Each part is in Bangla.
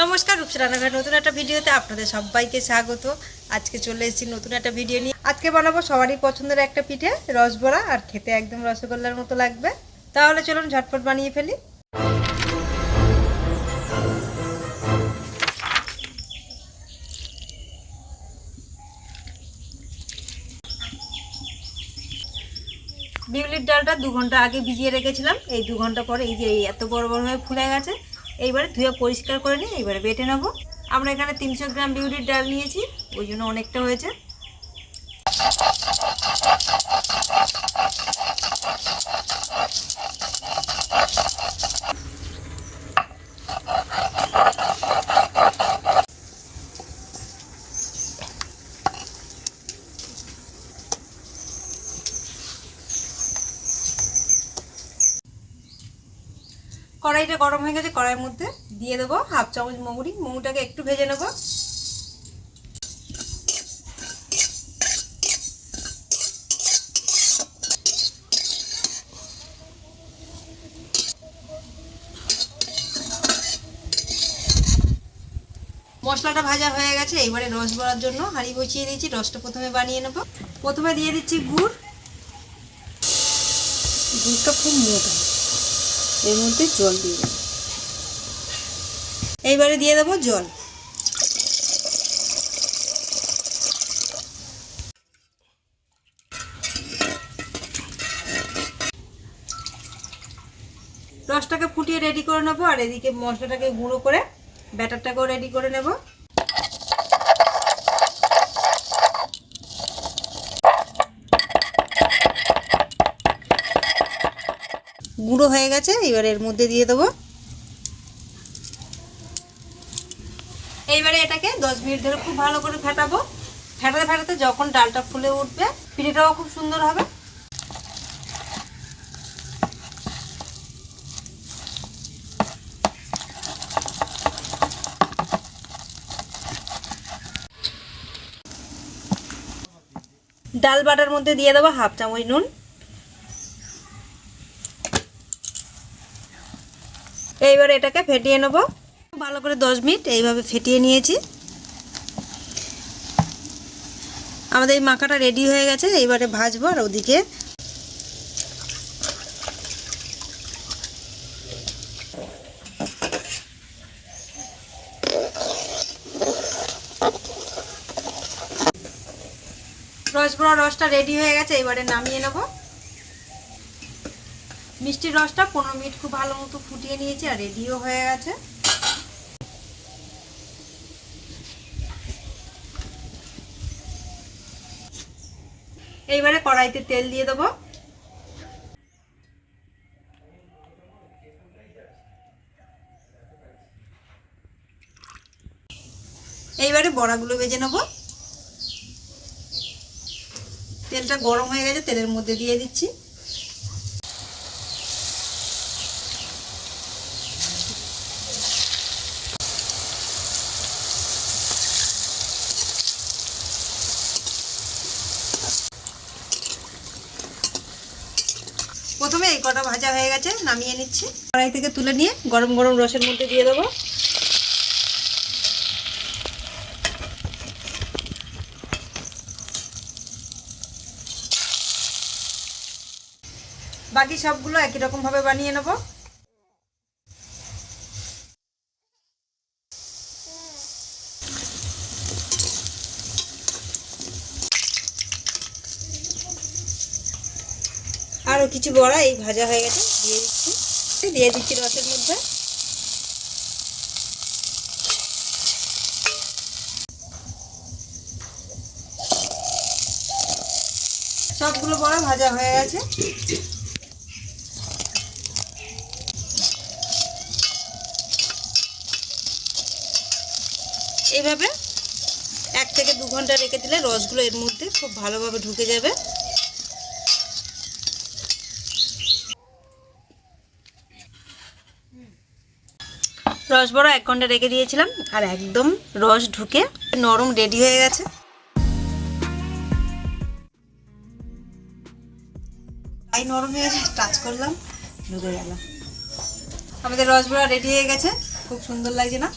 নমস্কার, রূপসা রান্নাঘর নতুন একটা ভিডিওতে আপনাদের সবাইকে স্বাগত। আজকে চলে এসেছি নতুন একটা ভিডিও নিয়ে। আজকে বানাবো সবারই পছন্দের একটা পিঠে, রসবরা। আর খেতে একদম রসগোল্লার মতো লাগবে। তাহলে চলুন ঝটপট বানিয়ে ফেলি। বিউলির ডালটা 2 ঘন্টা আগে ভিজিয়ে রেখেছিলাম। এই 2 ঘন্টা পরে এই যে এত বড় বড় হয়ে ফুলে গেছে। এইবারে ধুয়ে পরিষ্কার করে নিয়ে এইবারে বেটে নেবো। আমরা এখানে 300 গ্রাম বিউলির ডাল নিয়েছি, ওই জন্য অনেকটা হয়েছে। কড়াইটা গরম হয়ে গেছে, কড়াইয়ের মধ্যে দিয়ে দেবো 1/2 চামচ মৌরি। মৌরিটাকে একটু ভেজে নেব। মশলাটা ভাজা হয়ে গেছে। এইবারে রস বড়ার জন্য হাঁড়ি বসিয়ে দিয়েছি। রসটা প্রথমে বানিয়ে নেব। প্রথমে দিয়ে দিচ্ছি গুড়। গুড়টা খুব মোটা, এর মধ্যে জল দিয়ে দেবো। এইবারে দিয়ে দেবো জল। রসটাকে ফুটিয়ে রেডি করে নেবো। আর এদিকে মশলাটাকে গুঁড়ো করে ব্যাটারটাকেও রেডি করে নেব। গুঁড়ো হয়ে গেছে, এবার এর মধ্যে দিয়ে দেবো। এইবারে এটাকে 10 মিনিট ধরে খুব ভালো করে ফেটাবো। ফেটাতে ফেটাতে যখন ডালটা ফুলে উঠবে, পিঠেটাও খুব সুন্দর হবে। ডাল বাটার মধ্যে দিয়ে দেবো 1/2 চামচ নুন। এইবার এটাকে ফেটিয়ে নেব ভালো করে। 10 মিনিট এইভাবে ফেটিয়ে নিয়েছি। আমাদের এই মাখাটা রেডি হয়ে গেছে। এইবারে ভাজবো। আর ওদিকে রসবড়া রসটা রেডি হয়ে গেছে। এবারে নামিয়ে নেব। মিষ্টির রসটা 15 মিনিট খুব ভালো মতো ফুটিয়ে নিয়েছি আর রেডিও হয়ে গেছে। এইবারে কড়াইতে তেল দিয়ে দেবো। এইবারে বড়াগুলো ভেজে নেব। তেলটা গরম হয়ে গেছে, তেলের মধ্যে দিয়ে দিচ্ছি। প্রথমে এই কটা ভাজা হয়ে গেছে, নামিয়ে নিচ্ছি। কড়াই থেকে তুলে নিয়ে গরম গরম রসের মধ্যে দিয়ে দেবো। বাকি সবগুলো একই রকম ভাবে বানিয়ে নেব। আরও কিছু বড়া এই ভাজা হয়ে গেছে, দিয়ে দিচ্ছি রসের মধ্যে। সবগুলো বড়া ভাজা হয়ে গেছে। এইভাবে 1 থেকে 2 ঘন্টা রেখে দিলে রসগুলো এর মধ্যে খুব ভালোভাবে ঢুকে যাবে। রসবড়া 1 ঘন্টা রেখে দিয়েছিলাম আর একদম রস ঢুকে নরম রেডি হয়ে গেছে। তাই নরম হয়ে গেছে, টাচ করলাম, ঢুকে গেল। আমাদের রসবড়া রেডি হয়ে গেছে, খুব সুন্দর লাগছে না?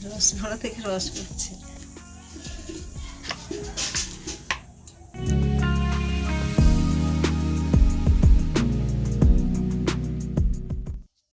রসবরা থেকে রস পড়ছে।